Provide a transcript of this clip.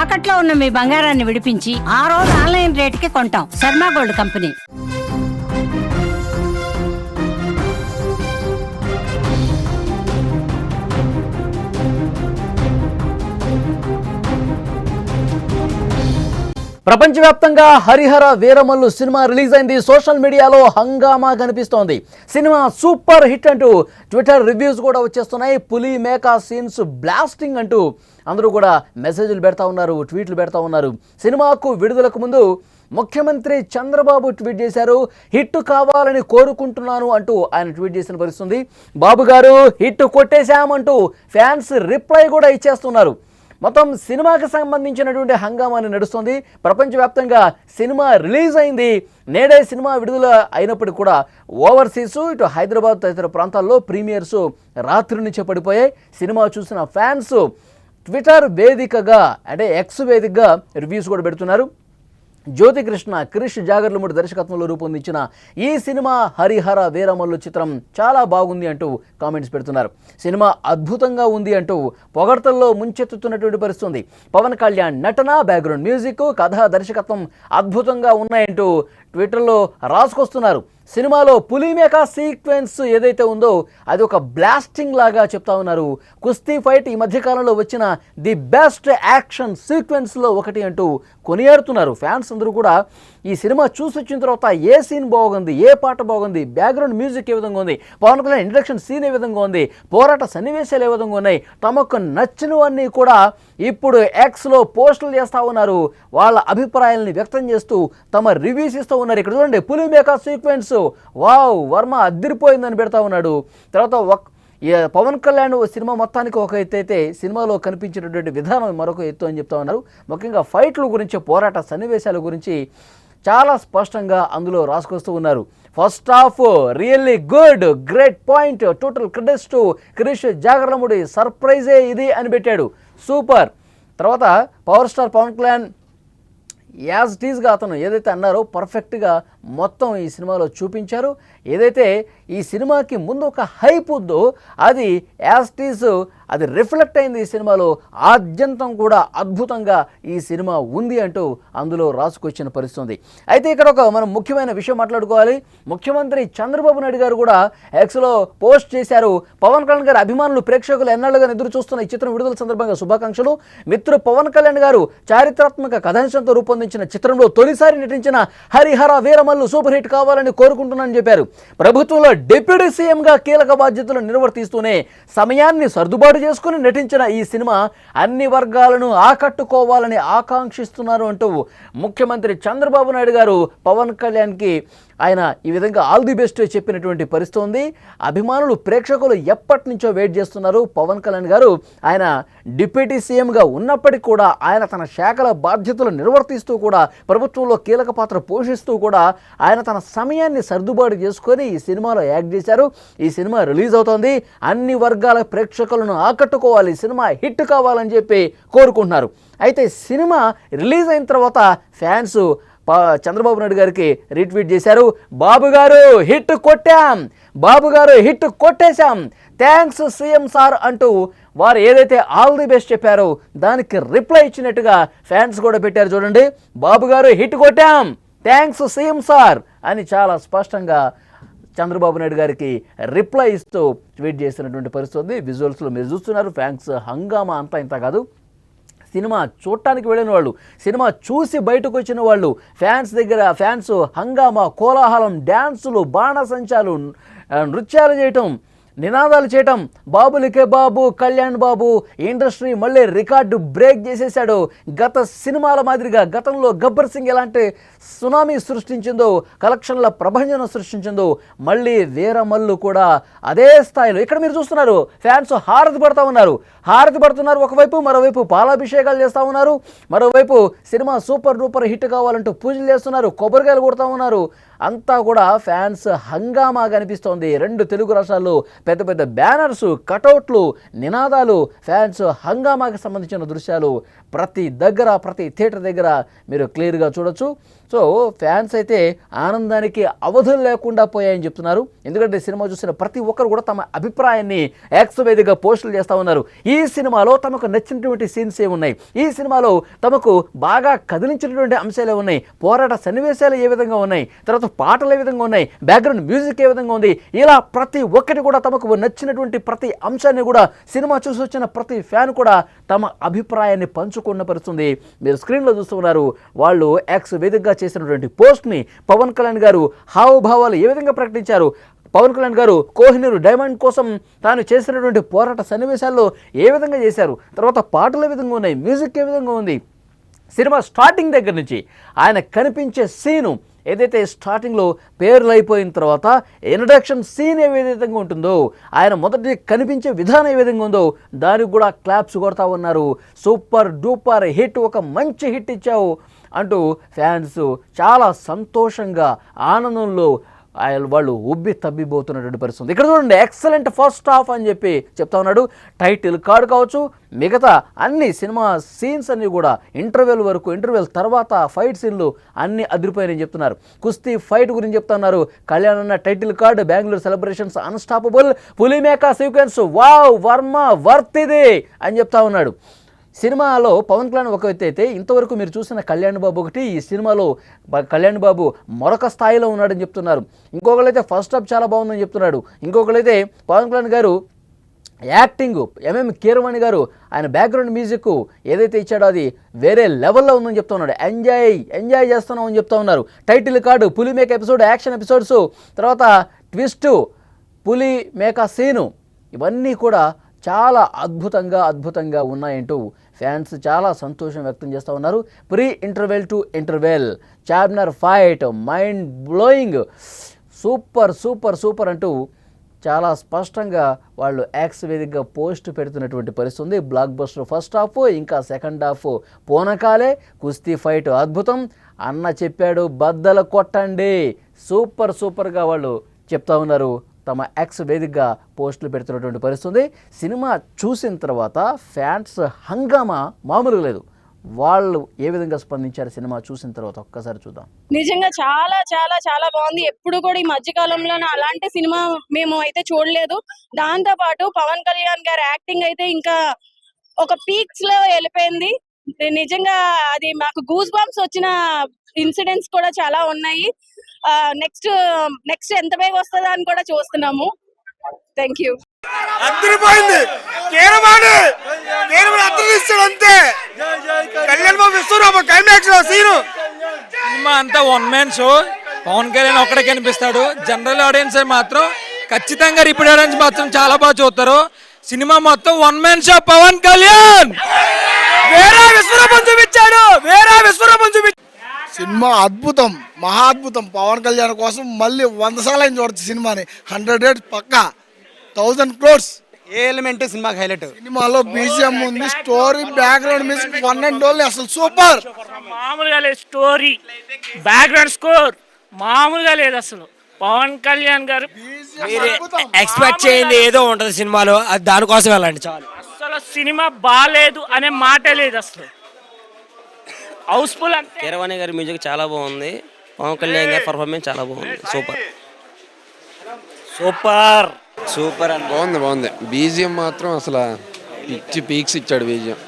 తాకట్లో ఉన్న మీ బంగారాన్ని విడిపించి ఆ రోజు ఆన్లైన్ రేటుకి కొంటాం. Sharma gold company. ప్రపంచవ్యాప్తంగా హరిహర వీరమల్లు సినిమా రిలీజ్ అయింది. సోషల్ మీడియాలో హంగామా కనిపిస్తోంది. సినిమా సూపర్ హిట్ అంటూ ట్విట్టర్ రివ్యూస్ కూడా వచ్చేస్తున్నాయి. పులి మేకా సీన్స్ బ్లాస్టింగ్ అంటూ అందరూ కూడా మెసేజ్లు పెడతా ఉన్నారు, ట్వీట్లు పెడతా ఉన్నారు. సినిమాకు విడుదలకు ముందు ముఖ్యమంత్రి చంద్రబాబు ట్వీట్ చేశారు. హిట్ కావాలని కోరుకుంటున్నాను అంటూ ఆయన ట్వీట్ చేసిన పరిస్థితుంది. బాబు గారు హిట్ కొట్టేశామంటూ ఫ్యాన్స్ రిప్లై కూడా ఇచ్చేస్తున్నారు. మొత్తం సినిమాకి సంబంధించినటువంటి హంగామాని నడుస్తుంది. ప్రపంచవ్యాప్తంగా సినిమా రిలీజ్ అయింది. నేడే సినిమా విడుదల అయినప్పటికీ కూడా ఓవర్సీస్ ఇటు హైదరాబాద్ తదితర ప్రాంతాల్లో ప్రీమియర్స్ రాత్రి నుంచే పడిపోయాయి. సినిమా చూసిన ఫ్యాన్స్ ట్విట్టర్ వేదికగా అంటే ఎక్స్ వేదికగా రివ్యూస్ కూడా పెడుతున్నారు. జ్యోతికృష్ణ, క్రిష్ జాగర్లమూడి దర్శకత్వంలో రూపొందించిన ఈ సినిమా హరిహర వీరమల్లు చిత్రం చాలా బాగుంది అంటూ కామెంట్స్ పెడుతున్నారు. సినిమా అద్భుతంగా ఉంది అంటూ పొగడ్తల్లో ముంచెత్తుతున్నటువంటి పరిస్థితుంది. పవన్ కళ్యాణ్ నటన, బ్యాక్గ్రౌండ్ మ్యూజిక్, కథ, దర్శకత్వం అద్భుతంగా ఉన్నాయంటూ ట్విట్టర్లో రాసుకొస్తున్నారు. సినిమాలో పులిమేకా సీక్వెన్స్ ఏదైతే ఉందో అది ఒక బ్లాస్టింగ్ లాగా చెప్తా ఉన్నారు. కుస్తీ ఫైట్ ఈ మధ్యకాలంలో వచ్చిన ది బెస్ట్ యాక్షన్ సీక్వెన్స్లో ఒకటి అంటూ కొనియాడుతున్నారు. ఫ్యాన్స్ అందరూ కూడా ఈ సినిమా చూసి వచ్చిన తర్వాత ఏ సీన్ బాగుంది, ఏ పాట బాగుంది, బ్యాక్గ్రౌండ్ మ్యూజిక్ ఏ విధంగా ఉంది, Pawan Kalyan introduction seen a విధంగా ఉంది, పోరాట సన్నివేశాలు ఏ విధంగా ఉన్నాయి, తమకు నచ్చినవన్నీ కూడా ఇప్పుడు ఎక్స్లో పోస్టులు చేస్తూ ఉన్నారు. వాళ్ళ అభిప్రాయాలని వ్యక్తం చేస్తూ తమ రివ్యూస్ ఇస్తూ ఉన్నారు. ఇక్కడ చూడండి, పులిమేకా సీక్వెన్స్ వావ్ వర్మ అదిరిపోయిందని పెడతా ఉన్నాడు. తర్వాత పవన్ కళ్యాణ్ సినిమా మొత్తానికి ఒక ఎత్తు అయితే సినిమాలో కనిపించినటువంటి విధానం మరొక ఎత్తు అని చెప్తా ఉన్నారు. ముఖ్యంగా ఫైట్ల గురించి, పోరాట సన్నివేశాల గురించి చాలా స్పష్టంగా అందులో రాసుకొస్తూ ఉన్నారు. First half really good, great point, total credits to Krish Jagarlamudi, సర్ప్రైజే ఇది అని పెట్టాడు. సూపర్. తర్వాత power star Pawan Kalyan as టీజ్గా అతను ఏదైతే అన్నారో పర్ఫెక్ట్గా మొత్తం ఈ సినిమాలో చూపించారు. ఏదైతే ఈ సినిమాకి ముందు ఒక హైప్ ఉందో అది యాజ్ టీజ్ అది రిఫ్లెక్ట్ అయింది ఈ సినిమాలో. ఆద్యంతం కూడా అద్భుతంగా ఈ సినిమా ఉంది అంటూ అందులో రాసుకొచ్చిన పరిస్థితి. అయితే ఇక్కడ ఒక మనం ముఖ్యమైన విషయం మాట్లాడుకోవాలి. ముఖ్యమంత్రి చంద్రబాబు నాయుడు గారు కూడా ఎక్స్లో పోస్ట్ చేశారు. పవన్ కళ్యాణ్ గారి అభిమానులు, ప్రేక్షకులు ఎన్నాళ్ళుగా ఎదురు చూస్తున్న ఈ చిత్రం విడుదల సందర్భంగా శుభాకాంక్షలు. మిత్రుడు పవన్ కళ్యాణ్ గారు చారిత్రాత్మక కథాంశంతో రూపొందించిన చిత్రంలో తొలిసారి నటించిన హరిహర వీరమల్లు సూపర్ హిట్ కావాలని కోరుకుంటున్నానని చెప్పారు. ప్రభుత్వంలో డిప్యూటీ సీఎంగా కీలక బాధ్యతలు నిర్వర్తిస్తూనే సమయాన్ని సర్దుబాటు చేసుకుని నటించిన ఈ సినిమా అన్ని వర్గాలను ఆకట్టుకోవాలని ఆకాంక్షిస్తున్నారు అంటూ ముఖ్యమంత్రి చంద్రబాబు నాయుడు గారు పవన్ కళ్యాణ్కి ఆయన ఈ విధంగా ఆల్ ది బెస్ట్ చెప్పినటువంటి పరిస్థితి ఉంది. అభిమానులు, ప్రేక్షకులు ఎప్పటి నుంచో వెయిట్ చేస్తున్నారు. పవన్ కళ్యాణ్ గారు ఆయన డిప్యూటీ సీఎంగా ఉన్నప్పటికీ కూడా ఆయన తన శాఖల బాధ్యతలు నిర్వర్తిస్తూ కూడా ప్రభుత్వంలో కీలక పాత్ర పోషిస్తూ కూడా ఆయన తన సమయాన్ని సర్దుబాటు చేసుకొని ఈ సినిమాలో యాక్ట్ చేశారు. ఈ సినిమా రిలీజ్ అవుతోంది. అన్ని వర్గాల ప్రేక్షకులను ఆకట్టుకోవాలి, సినిమా హిట్ కావాలని చెప్పి కోరుకుంటున్నారు. అయితే సినిమా రిలీజ్ అయిన తర్వాత ఫ్యాన్స్ చంద్రబాబు నాయుడు గారికి రీట్వీట్ చేశారు. బాబు గారు హిట్ కొట్టాం, బాబు గారు హిట్ కొట్టేశాం, థ్యాంక్స్ సీఎం సార్ అంటూ వారు ఏదైతే ఆల్ ది బెస్ట్ చెప్పారో దానికి రిప్లై ఇచ్చినట్టుగా ఫ్యాన్స్ కూడా పెట్టారు. చూడండి, బాబు గారు హిట్ కొట్టాం, థ్యాంక్స్ సీఎం సార్ అని చాలా స్పష్టంగా చంద్రబాబు నాయుడు గారికి రిప్లై ఇస్తూ ట్వీట్ చేసినటువంటి పరిస్థితి. విజువల్స్లో మీరు చూస్తున్నారు. ఫ్యాన్స్ హంగామా అంతా ఇంత కాదు. సినిమా చూడటానికి వెళ్ళిన వాళ్ళు, సినిమా చూసి బయటకు వచ్చిన వాళ్ళు, ఫ్యాన్స్ హంగామా, కోలాహలం, డ్యాన్సులు, బాణసంచాలు, నృత్యాలు చేయటం, నినాదాలు చేయటం. బాబులకే బాబు, కళ్యాణ్ బాబు ఇండస్ట్రీ మళ్ళీ రికార్డు బ్రేక్ చేసేశాడు. గత సినిమాల మాదిరిగా గతంలో గబ్బర్ సింగ్ ఎలాంటి సునామీ సృష్టించిందో, కలెక్షన్ల ప్రభంజనం సృష్టించిందో, మళ్ళీ వీరమల్లు కూడా అదే స్థాయిలో. ఇక్కడ మీరు చూస్తున్నారు, ఫ్యాన్స్ హారతి పడుతున్నారు ఒకవైపు, మరోవైపు పాలాభిషేకాలు చేస్తూ ఉన్నారు, మరోవైపు సినిమా సూపర్ డూపర్ హిట్ కావాలంటూ పూజలు చేస్తున్నారు, కొబ్బరికాయలు కొడుతూ ఉన్నారు. అంతా కూడా ఫ్యాన్స్ హంగామా కనిపిస్తోంది. రెండు తెలుగు రాష్ట్రాల్లో పెద్ద పెద్ద బ్యానర్స్, కటౌట్లు, నినాదాలు, ఫ్యాన్స్ హంగామాకి సంబంధించిన దృశ్యాలు ప్రతి థియేటర్ దగ్గర మీరు క్లియర్గా చూడొచ్చు. సో ఫ్యాన్స్ అయితే ఆనందానికి అవధులు లేకుండా పోయాయని చెప్తున్నారు. ఎందుకంటే సినిమా చూసిన ప్రతి ఒక్కరు కూడా తమ అభిప్రాయాన్ని ఎక్స్ వేదికగా పోస్టులు చేస్తూ ఉన్నారు. ఈ సినిమాలో తమకు నచ్చినటువంటి సీన్స్ ఏమున్నాయి, ఈ సినిమాలో తమకు బాగా కదిలించినటువంటి అంశాలు ఉన్నాయి, పోరాట సన్నివేశాలు ఏ విధంగా ఉన్నాయి, తర్వాత పాటలు ఏ విధంగా ఉన్నాయి, బ్యాక్గ్రౌండ్ మ్యూజిక్ ఏ విధంగా ఉంది, ఇలా ప్రతి ఒక్కటి కూడా తమకు నచ్చినటువంటి ప్రతి అంశాన్ని కూడా సినిమా చూసి వచ్చిన ప్రతి ఫ్యాన్ కూడా తమ అభిప్రాయాన్ని పంచుకున్న పరిస్థితుంది. మీరు స్క్రీన్లో చూస్తున్నారు. వాళ్ళు ఎక్స్ వేదికగా చేసినటువంటి పోస్ట్ని పవన్ కళ్యాణ్ గారు హావభావాలు ఏ విధంగా ప్రకటించారు, పవన్ కళ్యాణ్ గారు కోహినూర్ డైమండ్ కోసం తాను చేసినటువంటి పోరాట సన్నివేశాల్లో ఏ విధంగా చేశారు, తర్వాత పాటలు ఏ విధంగా ఉన్నాయి, మ్యూజిక్ ఏ విధంగా ఉంది, సినిమా స్టార్టింగ్ దగ్గర నుంచి ఆయన కనిపించే సీను ఏదైతే స్టార్టింగ్లో పేర్లు అయిపోయిన తర్వాత ఇంట్రడక్షన్ సీన్ ఏ విధంగా ఉంటుందో, ఆయన మొదటి కనిపించే విధానం ఏ విధంగా ఉందో దానికి కూడా క్లాప్స్ కొడతా ఉన్నారు. సూపర్ డూపర్ హిట్, ఒక మంచి హిట్ ఇచ్చావు అంటూ ఫ్యాన్స్ చాలా సంతోషంగా ఆనందంలో వాళ్ళు ఉబ్బి తబ్బిపోతున్నటువంటి పరిస్థితి. ఇక్కడ చూడండి, ఎక్సలెంట్ ఫస్ట్ హాఫ్ అని చెప్పి చెప్తా ఉన్నాడు. టైటిల్ కార్డు కావచ్చు, మిగతా అన్ని సినిమా సీన్స్ అన్నీ కూడా ఇంటర్వెల్ తర్వాత ఫైట్ సీన్లు అన్నీ అదిరిపోయాయని చెప్తున్నారు. కుస్తీ ఫైట్ గురించి చెప్తున్నారు. కళ్యాణ్ అన్న title card, Bengaluru celebrations unstoppable, Pulimeka sequence wow వర్మ వర్త్ ఇది అని చెప్తా ఉన్నాడు. సినిమాలో పవన్ కళ్యాణ్ ఒక వ్యక్తి అయితే ఇంతవరకు మీరు చూసిన కళ్యాణ్ బాబు ఒకటి, ఈ సినిమాలో కళ్యాణ్ బాబు మరొక స్థాయిలో ఉన్నాడని చెప్తున్నారు. ఇంకొకరైతే ఫస్ట్ హాఫ్ చాలా బాగుందని చెప్తున్నాడు. ఇంకొకరైతే పవన్ కళ్యాణ్ గారు యాక్టింగ్, ఎంఎం కీరవాణి గారు ఆయన బ్యాక్గ్రౌండ్ మ్యూజిక్ ఏదైతే ఇచ్చాడో అది వేరే లెవెల్లో ఉందని చెప్తా ఉన్నాడు. ఎంజాయ్ చేస్తున్నాం అని చెప్తా ఉన్నారు. టైటిల్ కార్డు, పులి మేక ఎపిసోడ్, యాక్షన్ ఎపిసోడ్స్, తర్వాత ట్విస్ట్, పులి మేక సీను, ఇవన్నీ కూడా చాలా అద్భుతంగా ఉన్నాయంటూ ఫ్యాన్స్ చాలా సంతోషం వ్యక్తం చేస్తూ ఉన్నారు. Pre interval to interval, Charminar fight mind blowing, super అంటూ చాలా స్పష్టంగా వాళ్ళు యాక్స్ వేదికగా పోస్ట్ పెడుతున్నటువంటి పరిస్థితి ఉంది. బ్లాక్ బస్టర్ ఫస్ట్ హాఫ్, ఇంకా సెకండ్ హాఫ్ పోనకాలే, కుస్తీ ఫైట్ అద్భుతం, అన్న చెప్పాడు బద్దలు కొట్టండి, సూపర్గా వాళ్ళు చెప్తా ఉన్నారు. తమ ఎక్స్ వేదికగా పోస్టులు పెడుతున్నటువంటి పరిస్థితి. సినిమా చూసిన తర్వాత ఫ్యాన్స్ హంగామా మామూలుగా లేదు. వాళ్ళు ఏ విధంగా స్పందించారు సినిమా చూసిన తర్వాత ఒక్కసారి చూద్దాం. నిజంగా చాలా చాలా చాలా బాగుంది. ఎప్పుడు కూడా ఈ మధ్య కాలంలో అలాంటి సినిమా మేము అయితే చూడలేదు. దాంతో పాటు పవన్ కళ్యాణ్ గారి యాక్టింగ్ అయితే ఇంకా ఒక పీక్స్ లో వెళ్ళిపోయింది. నిజంగా అది మాకు గూస్ బంప్స్ వచ్చిన ఇన్సిడెంట్స్ కూడా చాలా ఉన్నాయి. నెక్స్ట్ ఎంత వేగ వస్తుందా అని కూడా చూస్తున్నాము. Thank you. అదిరిపోయింది. అంతే కళ్యాణ్ బాబు ఇస్తున్నా క్లైమాక్స్ సీను. సినిమా అంతా one man show. Pawan Kalyan ఒక్కడే కనిపిస్తాడు. జనరల్ ఆడియన్స్ మాత్రం ఖచ్చితంగా రిపీట్ ఆడియన్స్ మాత్రం చాలా బాగా చూస్తారు. సినిమా మొత్తం one man show. Pawan Kalyan వేరే విశ్వరూపం చూపించాడు. సినిమా అద్భుతం, మహా అద్భుతం. పవన్ కళ్యాణ్ కోసం మళ్ళీ 100 సార్లు అయిన చూడొచ్చు సినిమాని. 100 days పక్కా, 1000 crores. ఏ ఎలిమెంట్ సినిమాకి హైలైట్? సినిమాలో బీజిఎం ఉంది, story, background music, one and only అసలు సూపర్. మామూలుగా లేదు. స్టోరీ, బ్యాక్గ్రౌండ్ స్కోర్ మామూలుగా లేదు అసలు. పవన్ కళ్యాణ్ గారు మీరు ఎక్స్పెక్ట్ చేయండి ఏదో ఉంటది సినిమాలో, అది దానికోసం వెళ్ళండి చాలు. అసలు సినిమా బాగాలేదు అనే మాటే లేదు అసలు. హౌస్ఫుల్ అంతే. కీరవాణి గారి మ్యూజిక్ చాలా బాగుంది. పవన్ కళ్యాణ్ గారి పర్ఫార్మెన్స్ చాలా బాగుంది. సూపర్ బాగుంది. బీజిఎం మాత్రం అసలు పిచ్చి పీక్స్ ఇచ్చాడు బీజిఎం.